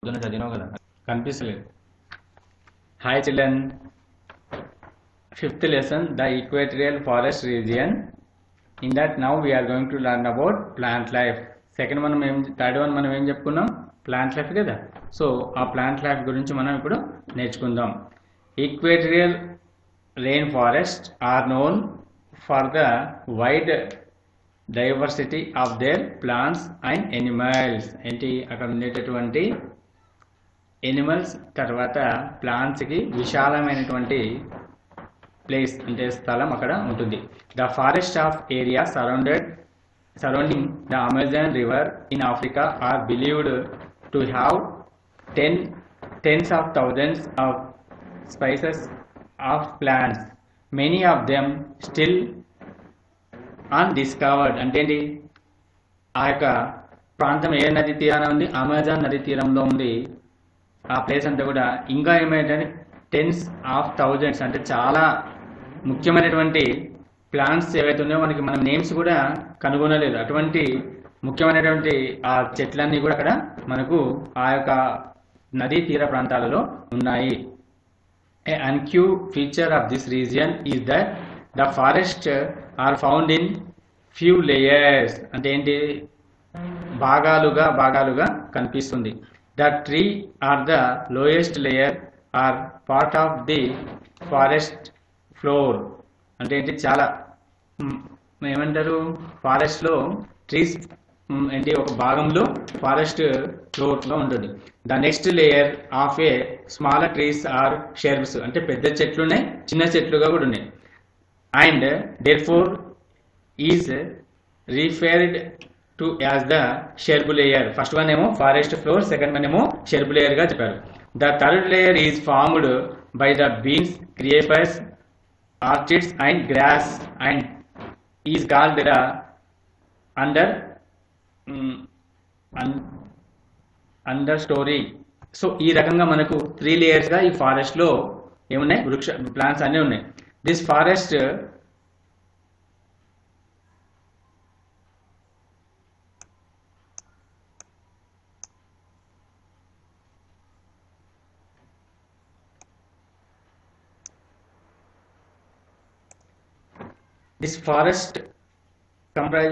చదివినావు కదా కనిపిస్తలేదు. Hi children, fifth lesson the equatorial forest region. In that now we are going to learn about plant life. Third one మనం ఏం చెప్పుకున్నాం? Plant life కదా. So ఆ plant life గురించి మనం ఇప్పుడు నేర్చుకుందాం. Equatorial rain forest are known for the wide diversity of their plants and animals. ఏంటి అక్కడ ఉండేటటువంటి ఎనిమల్స్ తర్వాత ప్లాంట్స్కి విశాలమైనటువంటి ప్లేస్ అంటే స్థలం అక్కడ ఉంటుంది. The forest of area surrounding the Amazon river in Africa are believed to have tens of thousands of species of plants, many of them still undiscovered. అంటే ఏంటి? ఆ యొక్క ప్రాంతం ఏ నది తీరాన ఉంది? అమెజాన్ నది తీరంలో ఉంది. ఆ ప్లేస్ అంతా కూడా ఇంకా ఏమైందంటే టెన్స్ ఆఫ్ థౌజండ్స్ అంటే చాలా ముఖ్యమైనటువంటి ప్లాంట్స్ ఏవైతే ఉన్నాయో మనం నేమ్స్ కూడా కనుగొనలేదు. అటువంటి ముఖ్యమైనటువంటి ఆ చెట్లన్నీ కూడా అక్కడ మనకు ఆ యొక్క నదీ తీర ప్రాంతాలలో ఉన్నాయి. A unique feature of this region is that the forest are found in few layers. అంటే ఏంటి? భాగాలుగా కనిపిస్తుంది. The tree or the lowest layer are part of the forest floor. అంటే ఏంటి? చాలా ఏమంటారు? ఫారెస్ట్ లో ట్రీస్ ఏంటి ఒక భాగంలో ఫారెస్ట్ ఫ్లోర్ లో ఉంటుంది. The next layer of a smaller trees are shrubs. అంటే పెద్ద చెట్లు ఉన్నాయి, చిన్న చెట్లుగా కూడా ఉన్నాయి. And therefore is referred to as the shrub layer. First one ఏమో ఫారెస్ట్ ఫ్లోర్, సెకండ్ వన్ ఏమో shrub layer గా చెప్పారు. The third layer is formed by the beans, creepers, orchids and grass and is called the understory. So ఈ రకంగా మనకు 3 layers గా ఈ forest లో ఏమున్నాయి? ప్లాంట్స్ అన్నీ ఉన్నాయి. This forest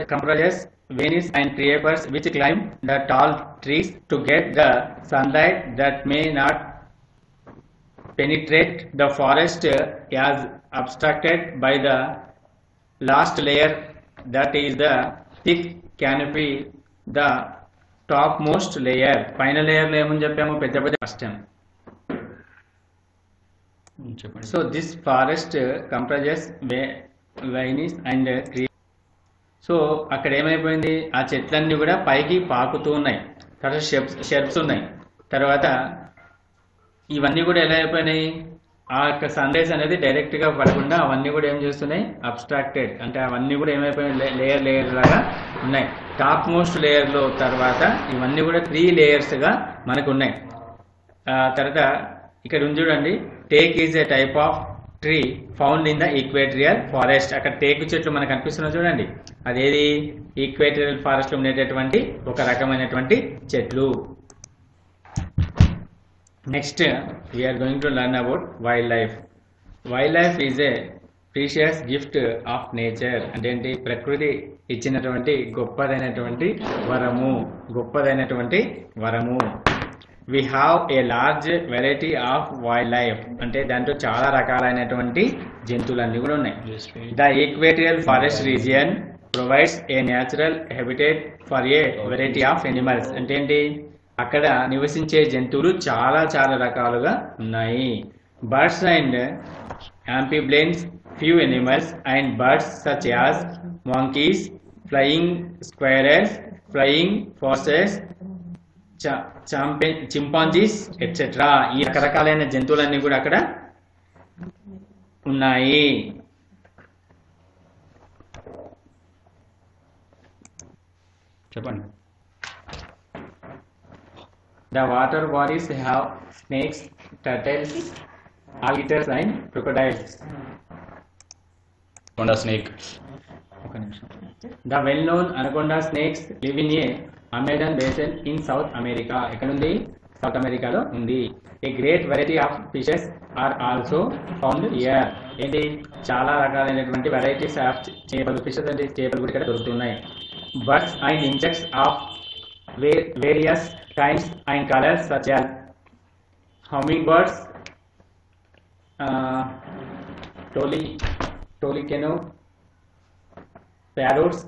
comprises vines and creepers which climb the tall trees to get the sunlight that may not penetrate the forest as obstructed by the last layer, that is the thick canopy, the topmost layer. Final layer lo em cheppamo pedda కష్టం. So this forest comprises vines and trees. So అక్కడ ఏమైపోయింది? ఆ చెట్లన్నీ కూడా పైకి పాకుతూ ఉన్నాయి. తర్వాత షెర్బ్స్ ఉన్నాయి. తర్వాత ఇవన్నీ కూడా ఎలా అయిపోయినాయి? ఆ యొక్క సన్ రైజ్ అనేది డైరెక్ట్ గా పడకుండా అవన్నీ కూడా ఏం చేస్తున్నాయి? అబ్స్ట్రాక్టెడ్. అంటే అవన్నీ కూడా ఏమైపోయినాయి? లేయర్ లాగా ఉన్నాయి. టాప్ మోస్ట్ లేయర్ లో తర్వాత ఇవన్నీ కూడా 3 లేయర్స్ గా మనకు ఉన్నాయి. తర్వాత ఇక్కడ ఉంది చూడండి, teak is a type of tree found in the equatorial forest. అక్కడ టేకు చెట్లు మనకు కనిపిస్తున్నా చూడండి, అదేది? ఈక్వేటరియల్ ఫారెస్ట్ లో ఉండేటటువంటి ఒక రకమైనటువంటి చెట్లు. Next we're going to learn about wildlife. Wildlife is a precious gift of nature. అంటే ఏంటి? ప్రకృతి ఇచ్చినటువంటి గొప్పదైనటువంటి వరము. We have a large variety of wildlife. అంటే దాంట్లో చాలా రకాలైనటువంటి జంతువులన్నీ కూడా ఉన్నాయి. The equatorial forest region provides a natural habitat for a variety of animals. అంటే ఏంటి? అక్కడ నివసించే జంతువులు చాలా రకాలుగా ఉన్నాయి. Birds and amphibians, few animals and birds such as monkeys, flying squirrels, flying foxes, chimpanzees etcetera. ఈ రకరకాలైన జంతువులన్నీ కూడా అక్కడ ఉన్నాయి. చెప్పండి. The water bodies have snakes, turtles, alligators and crocodiles. Anaconda snake. ఒక నిమిషం. The well known anaconda snakes live in a Amazon basin in South America. ఎక్కడ ఉంది? సౌత్ అమెరికాలో ఉంది. A great variety of fishes are also found here. ఏంటి చాలా రకాలైనటువంటి varieties of చేపలు, ఫిషెస్ అంటే చేపలు కూడా ఇక్కడ దొరుకుతున్నాయి. Birds and insects of various kinds and colours such as hummingbirds, toucans, parrots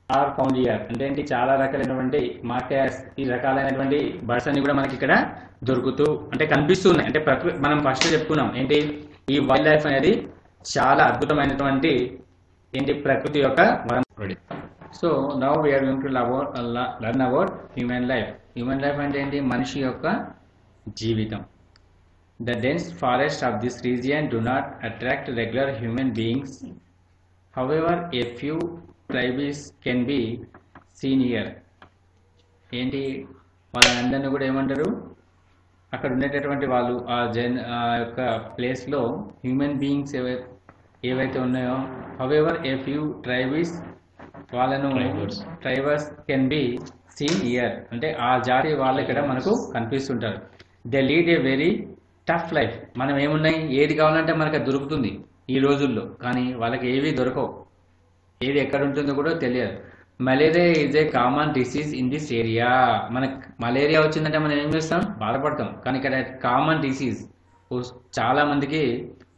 are found here. అంటే ఏంటి చాలా రకాలైనటువంటి మార్కెట్స్, ఈ రకాలైనటువంటి బర్డ్స్ అన్ని కూడా మనకి ఇక్కడ దొరుకుతూ అంటే కనిపిస్తున్నాయి. అంటే మనం ఫస్ట్ చెప్పుకున్నాం ఏంటి ఈ వైల్డ్ లైఫ్ అనేది చాలా అద్భుతమైనటువంటి ఏంటి ప్రకృతి యొక్క వరం. So now we are going to learn about human life. Human life అంటే ఏంటి మనిషి యొక్క జీవితం. The dense forests of this region do not attract regular human beings. However, a few tribes can be seen here. ఏంటి వాళ్ళందరినీ కూడా ఏమంటారు అక్కడ ఉండేటటువంటి వాళ్ళు ఆ యొక్క ప్లేస్లో హ్యూమన్ బీయింగ్స్ ఏవైతే ఉన్నాయో however a few tribes వాళ్ళను tribes can be seen here. అంటే ఆ జాతి వాళ్ళు ఇక్కడ మనకు కనిపిస్తుంటారు. They lead a very tough life. మనం ఏమున్నాయి ఏది కావాలంటే మనకు అది దొరుకుతుంది ఈ రోజుల్లో, కానీ వాళ్ళకి ఏవి దొరకవు, ఏది ఎక్కడ ఉంటుందో కూడా తెలియదు. Malaria is a common disease in this area. మనకు మలేరియా వచ్చిందంటే మనం ఏం చేస్తాం, బాధపడతాం, కానీ ఇక్కడ కామన్ డిసీజ్ చాలా మందికి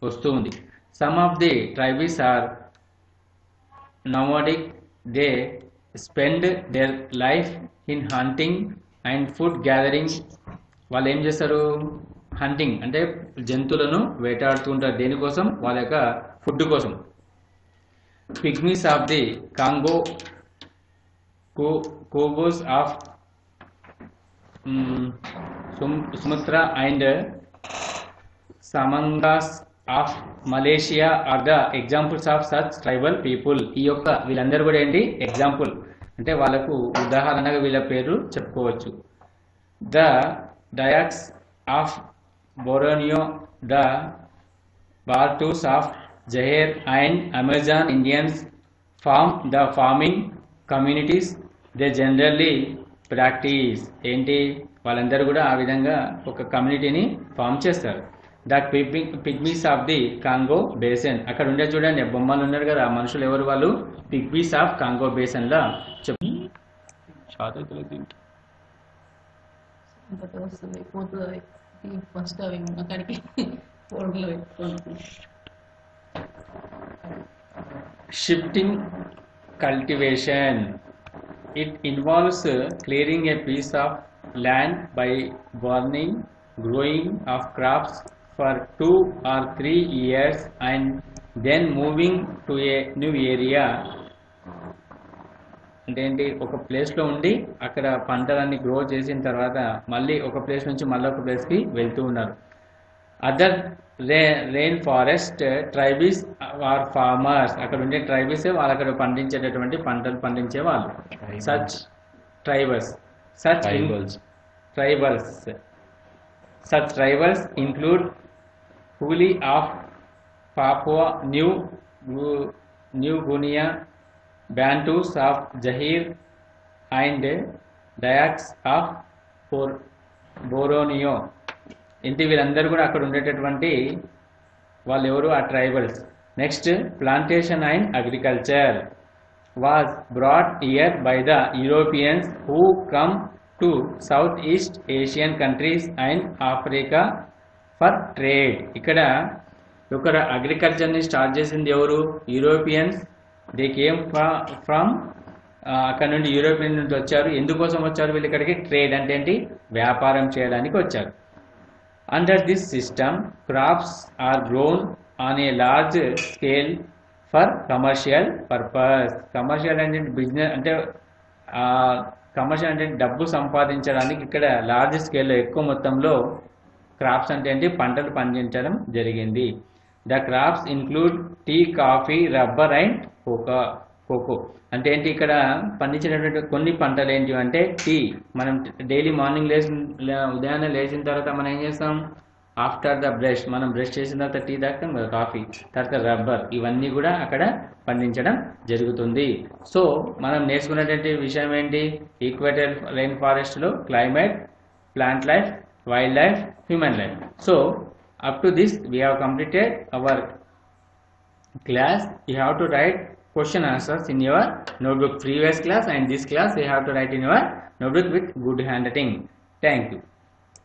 వస్తూ ఉంది. Some of the tribes are nomadic. They spend their life in hunting and food gathering. వాళ్ళు ఏం చేస్తారు, హంటింగ్ అంటే జంతువులను వేటాడుతూ ఉంటారు. దేనికోసం, వాళ్ళ యొక్క ఫుడ్ కోసం. Pygmies of the Congo, Kubus of Sumatra and Semangs of Malaysia are the examples of such tribal people. ఈ యొక్క వీళ్ళందరూ కూడా ఏంటి ఎగ్జాంపుల్ అంటే వాళ్ళకు ఉదాహరణగా వీళ్ళ పేరు చెప్పుకోవచ్చు. The Dayaks of Borneo, the Bantus of Zaire and Amazon Indians farm the farming communities they generally practise. ఏంటి వాళ్ళందరూ కూడా ఆ విధంగా ఒక కమ్యూనిటీని ఫామ్ చేస్తారు. The pygmies of the Congo basin. అక్కడ ఉండే చూడండి బొమ్మలు ఉన్నారు కదా, ఆ మనుషులు ఎవరు, వాళ్ళు పిగ్మీస్ ఆఫ్ కాంగో బేసన్ లా shifting cultivation. It involves clearing a piece of land by burning growing of crops for 2 or 3 years and then moving to a new area. అంటే ఏంటి ఒక ప్లేస్లో ఉండి అక్కడ పంటలన్నీ గ్రో చేసిన తర్వాత మళ్ళీ ఒక ప్లేస్ నుంచి మళ్ళీ ఒక ప్లేస్కి వెళ్తూ ఉన్నారు. Other rain forest tribes are farmers. అక్కడ ఉండే ట్రైబీస్ వాళ్ళు అక్కడ పండించేటటువంటి పంటలు పండించే వాళ్ళు. Such tribals include Huli of Papua New Guinea, Bantus of Jahir and Dayaks of Borneo. ఇంటి వీళ్ళందరూ కూడా అక్కడ ఉండేటటువంటి వాళ్ళు ఎవరు, ఆ tribals. Next plantation and agriculture was brought here by the Europeans who come to Southeast Asian countries and Africa for trade. ఇక్కడ ఒక అగ్రికల్చర్ని స్టార్ట్ చేసింది ఎవరు, యూరోపియన్స్. దే కేమ్ ఫ్రమ్ అక్కడ నుండి యూరోపియన్ నుండి వచ్చారు. ఎందుకోసం వచ్చారు వీళ్ళు ఇక్కడికి, ట్రేడ్ అంటే ఏంటి, వ్యాపారం చేయడానికి వచ్చారు. Under this system crops are grown on a large scale for commercial purpose. Commercial అంటే బిజినెస్ అంటే కమర్షియల్ అంటే డబ్బు సంపాదించడానికి ఇక్కడ లార్జ్ స్కేల్లో ఎక్కువ మొత్తంలో క్రాప్స్ అంటే ఏంటి, పంటలు పండించడం జరిగింది. The crops include tea, coffee, rubber and cocoa. అంటే ఏంటి ఇక్కడ పండించినటువంటి కొన్ని పంటలు ఏంటి అంటే టీ. మనం డైలీ మార్నింగ్ ఉదయాన్నే లేచిన తర్వాత మనం ఏం చేస్తాం, ఆఫ్టర్ ద బ్రష్ మనం బ్రష్ చేసిన తర్వాత టీ తాగుతాం కదా, కాఫీ, తర్వాత రబ్బర్, ఇవన్నీ కూడా అక్కడ పండించడం జరుగుతుంది. సో మనం నేర్చుకునేటువంటి విషయం ఏంటి, ఈక్వేటర్ రెయిన్ ఫారెస్ట్లో climate, plant life wildlife, human life. So up to this we have completed our class. You have to write question answers in your notebook. Previous class and this class you have to write in your notebook with good handwriting. Thank you.